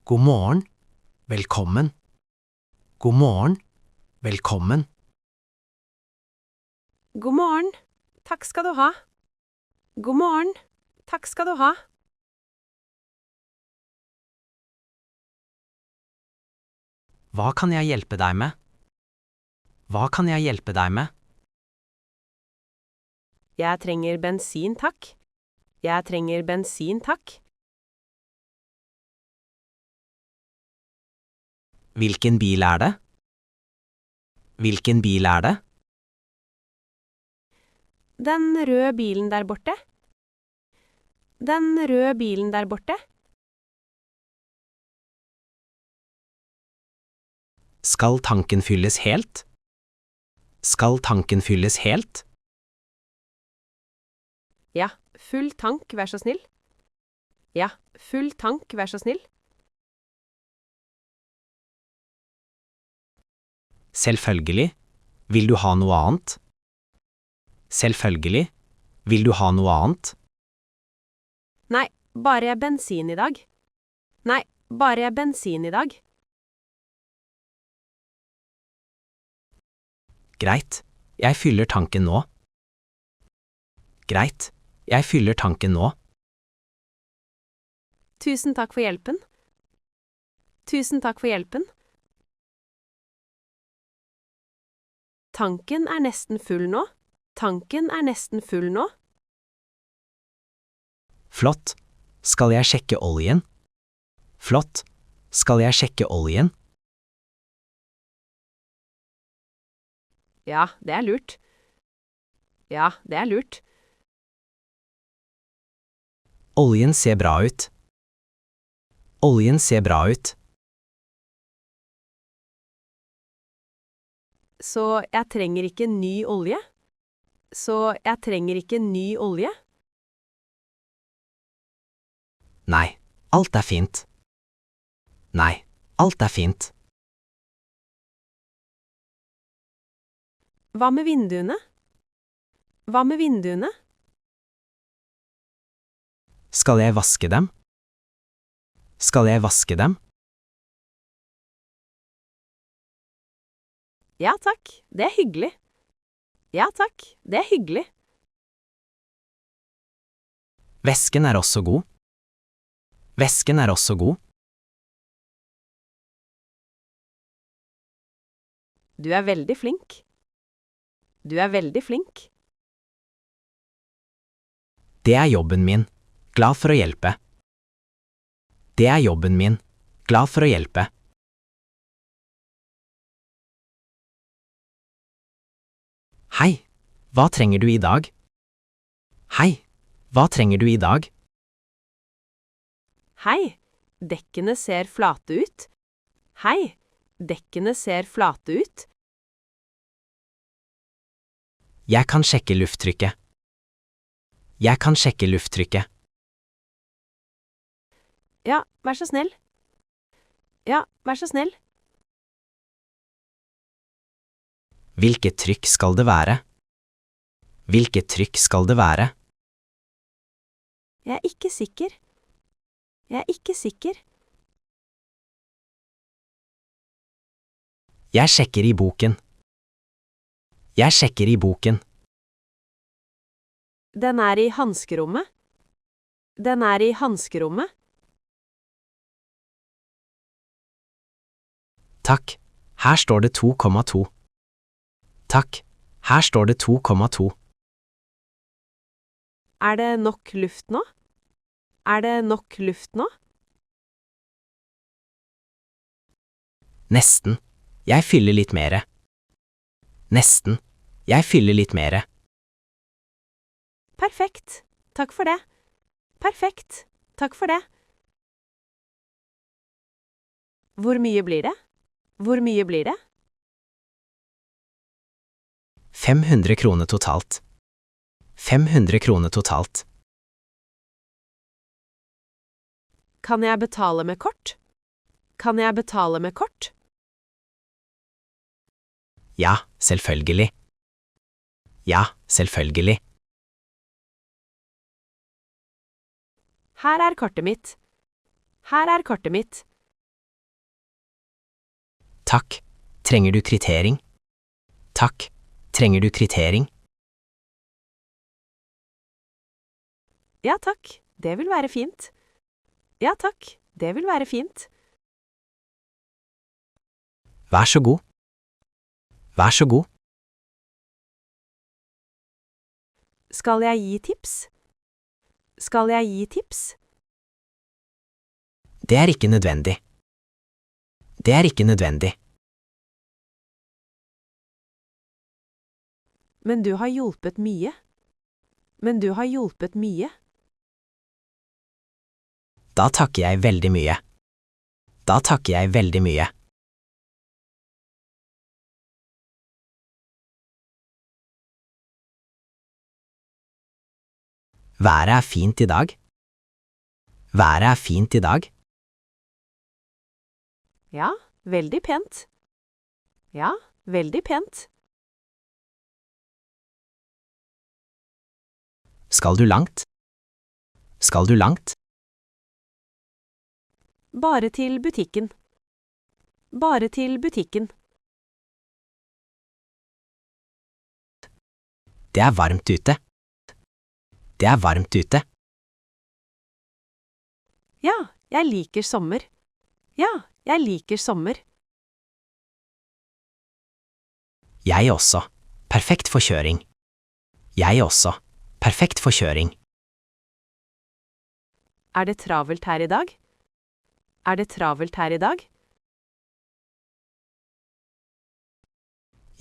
God morgen, velkommen. God morgen, velkommen. God morgen. Takk skal du ha. God morgen. Takk skal du ha. Hva kan jeg hjelpe deg med? Hva kan jeg hjelpe deg med? Jeg trenger bensin, takk. Jeg trenger bensin, takk. Hvilken bil er det? Hvilken bil er det? Den røde bilen der borte. Den røde bilen der borte. Skal tanken fylles helt? Skal tanken fylles helt? Ja, full tank, vær så snill. Ja, full tank, vær så snill. Selvfølgelig. Vil du ha noe annet? Selvfølgelig. Vil du ha noe annet? Nei, bare bensin i dag. Nei, bare bensin i dag. Greit. Jeg fyller tanken nå. Greit. Jeg fyller tanken nå. Tusen takk for hjelpen. Tusen takk for hjelpen. Tanken er nesten full nå. Tanken er nesten full nå. Flott. Skal jeg sjekke oljen? Flott. Skal jeg sjekke oljen? Ja, det er lurt. Ja, det er lurt. Oljen ser bra ut. Oljen ser bra ut. Så jeg trenger ikke ny olje? Så jeg trenger ikke ny olje? Nei, alt er fint. Nei, alt er fint. Hva med vinduene? Hva med vinduene? Skal jeg vaske dem? Skal jeg vaske dem? Ja takk, det er hyggelig. Ja takk, det er hyggelig. Væsken er også god. Væsken er også god. Du er veldig flink. Du er veldig flink. Det er jobben min. Glad for å hjelpe. Det er jobben min. Glad for å hjelpe. Hei, hva trenger du i dag? Hei, hva trenger du i dag? Hei, dekkene ser flate ut. Hei, dekkene ser flate ut. Jeg kan sjekke lufttrykket. Jeg kan sjekke lufttrykket. Ja, vær så snill. Ja, vær så snill. Hvilket trykk skal det være? Hvilket trykk skal det være? Jeg er ikke sikker. Jeg er ikke sikker. Jeg sjekker i boken. Jeg sjekker i boken. Den er i hanskerommet. Den er i hanskerommet. Takk, her står det 2,2. Takk, her står det 2,2. Er det nok luft nå? Er det nok luft nå? Nesten. Jeg fyller litt mere. Nesten. Jeg fyller litt mere. Perfekt. Takk for det. Perfekt. Takk for det. Hvor mye blir det? Hvor mye blir det? 500 kroner totalt. 500 kroner totalt. Kan jeg betale med kort? Kan jeg betale med kort? Ja, selvfølgelig. Ja, selvfølgelig. Her er kortet mitt. Her er kortet mitt. Takk. Trenger du kvittering? Takk. Trenger du kvittering? Ja takk, det vil være fint. Ja takk, det vil være fint. Vær så god. Vær så god. Skal jeg gi tips? Skal jeg gi tips? Det er ikke nødvendig. Det er ikke nødvendig. Men du har hjulpet mye. Men du har hjulpet mye. Da takker jeg veldig mye. Da takker jeg veldig mye. Været er fint i dag. Været er fint i dag. Ja, veldig pent. Ja, veldig pent. Skal du langt? Skal du langt? Bare til butikken. Bare til butikken. Det er varmt ute. Det er varmt ute. Ja, jeg liker sommer. Ja, jeg liker sommer. Jeg også. Perfekt for kjøring. Jeg også. Perfekt for kjøring. Er det travelt her i dag? Er det travelt her i dag?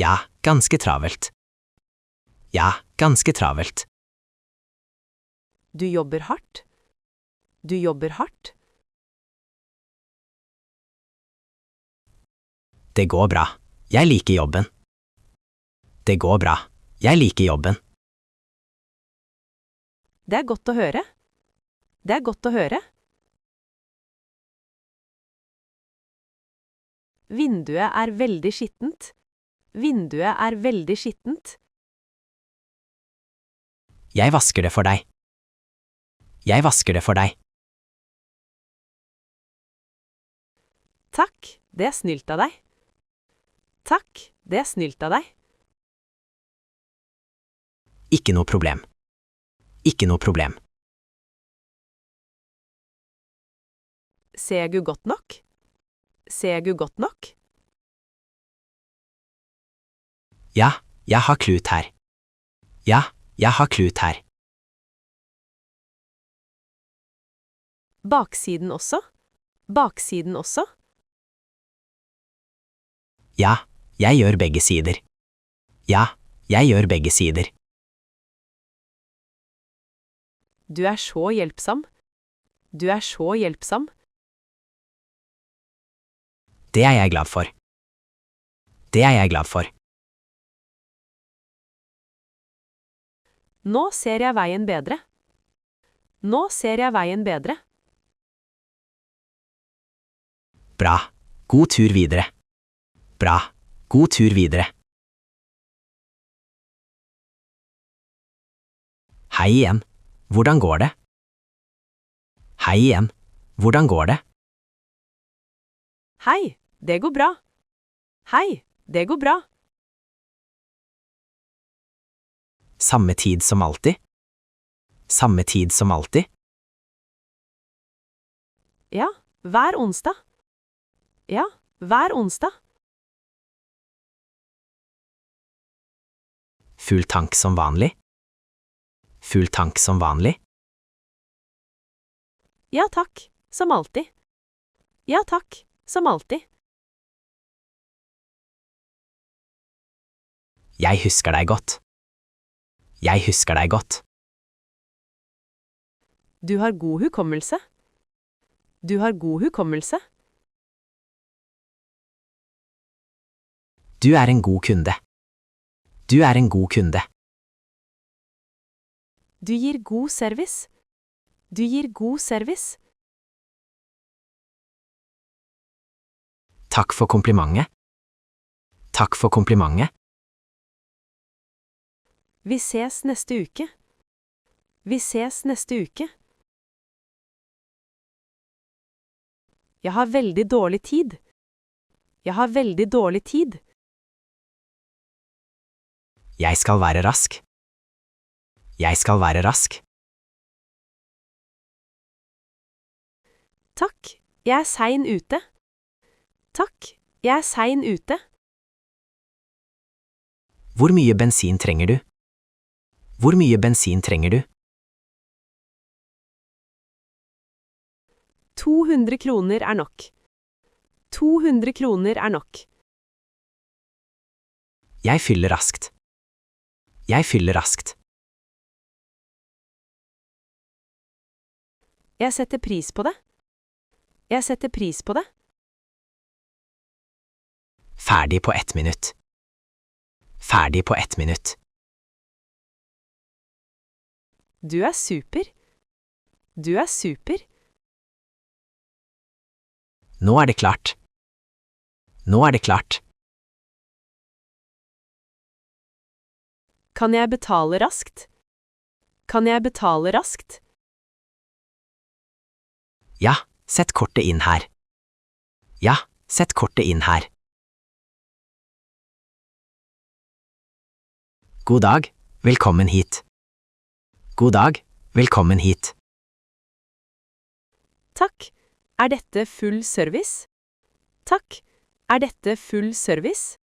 Ja, ganske travelt. Ja, ganske travelt. Du jobber hardt. Du jobber hardt. Det går bra. Jeg liker jobben. Det går bra. Jeg liker jobben. Det er godt å høre. Det er godt å høre. Vinduet er veldig skittent. Vinduet er veldig skittent. Jeg vasker det for deg. Jeg vasker det for deg. Takk, det er snilt av deg. Takk, det er snilt av deg. Ikke noe problem. Ikke noe problem. Ser du godt nok? Ser du godt nok? Ja, jeg har klut her. Ja, jeg har klut her. Baksiden også? Baksiden også? Ja, jeg gjør begge sider. Ja, jeg gjør begge sider. Du er så hjelpsom. Du er så hjelpsom. Det er jeg glad for. Det er jeg glad for. Nå ser jeg veien bedre. Nå ser jeg veien bedre. Bra. God tur videre. Bra. God tur videre. Hei igjen. Hvordan går det? Hei igjen. Hvordan går det? Hei, det går bra. Hei, det går bra. Samme tid som alltid? Samme tid som alltid? Ja, hver onsdag. Ja, hver onsdag. Full tank som vanlig? Full tank som vanlig? Ja takk, som alltid. Ja takk, som alltid. Jeg husker deg godt. Jeg husker deg godt. Du har god hukommelse. Du har god hukommelse. Du er en god kunde. Du er en god kunde. Du gir god service. Du gir god service. Takk for komplimentet. Takk for komplimentet. Vi ses neste uke. Vi ses neste uke. Jeg har veldig dårlig tid. Jeg har veldig dårlig tid. Jeg skal være rask. Jeg skal være rask. Takk, jeg er sein ute. Takk, jeg er sein ute. Hvor mye bensin trenger du? Hvor mye bensin trenger du? 200 kroner er nok. 200 kroner er nok. Jeg fyller raskt. Jeg fyller raskt. Jeg setter pris på det. Jeg setter pris på det. Ferdig på 1 minutt. Ferdig på 1 minutt. Du er super. Du er super. Nå er det klart. Nå er det klart. Kan jeg betale raskt? Kan jeg betale raskt? Ja, sett kortet inn her. Ja, sett kortet inn her. God dag, velkommen hit. God dag, velkommen hit. Takk. Er dette full service? Takk. Er dette full service?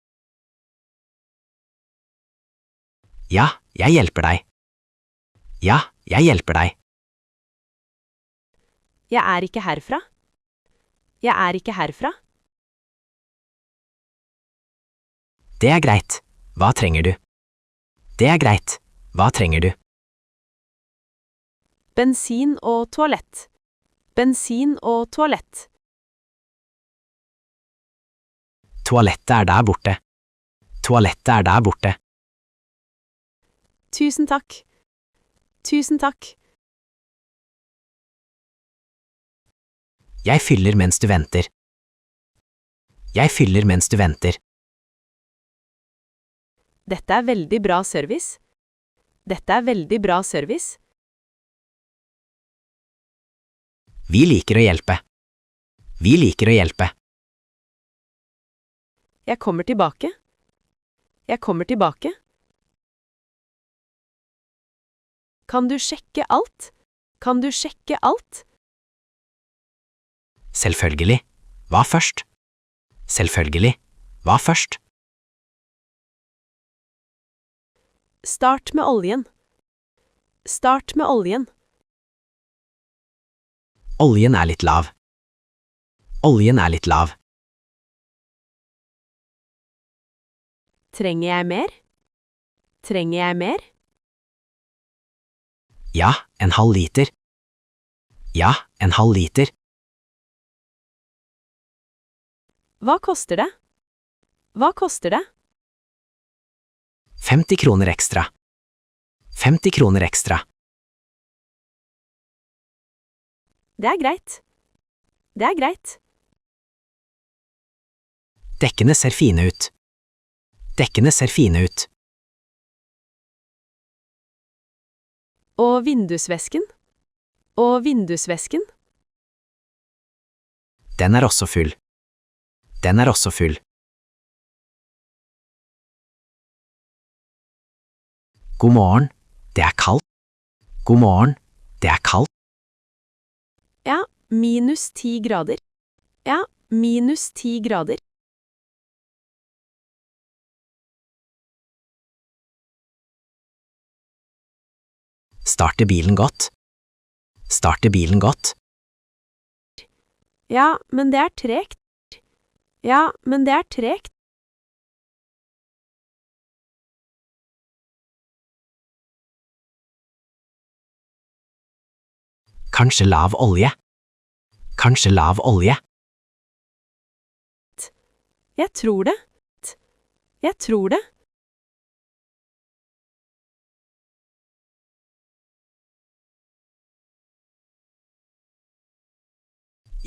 Ja, jeg hjelper deg. Ja, jeg hjelper deg. Jeg er ikke herfra. Jeg er ikke herfra. Det er greit. Hva trenger du? Det er greit. Hva trenger du? Bensin og toalett. Bensin og toalett. Toalettet er der borte. Toalettet er der borte. Tusen takk. Tusen takk. Jeg fyller mens du venter. Jeg fyller mens du venter. Dette er veldig bra service. Dette er veldig bra service. Vi liker å hjelpe. Vi liker å hjelpe. Jeg kommer tilbake. Jeg kommer tilbake. Kan du sjekke alt? Kan du sjekke alt? Selvfølgelig. Hva først? Selvfølgelig. Hva først? Start med oljen. Start med oljen. Oljen er litt lav. Oljen er litt lav. Trenger jeg mer? Trenger jeg mer? Ja, en halv liter. Ja, en halv liter. Hva koster det? Hva koster det? 50 kroner ekstra. 50 kroner ekstra. Det er greit. Det er greit. Dekkene ser fine ut. Dekkene ser fine ut. Og vindusvesken? Og vindusvesken? Den er også full. Den er også full. God morgen, det er kaldt. God morgen, det er kaldt. Ja, minus 10 grader. Ja, minus 10 grader. Starter bilen godt? Starter bilen godt? Ja, men det er tregt. Ja, men det er tregt. Kanskje lav olje? Kanskje lav olje? Jeg tror det. Jeg tror det.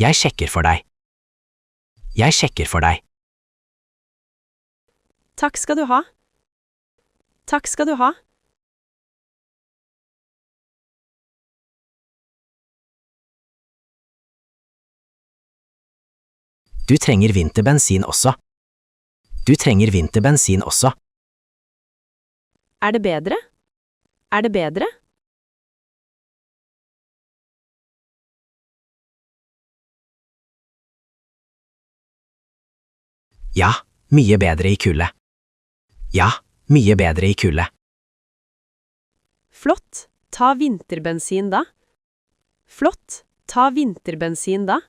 Jeg sjekker for deg. Jeg sjekker for deg. Takk skal du ha. Takk skal du ha. Du trenger vinterbensin også. Du trenger vinterbensin også. Er det bedre? Er det bedre? Ja, mye bedre i kulde. Ja, mye bedre i kulde. Flott, ta vinterbensin da. Flott, ta vinterbensin da.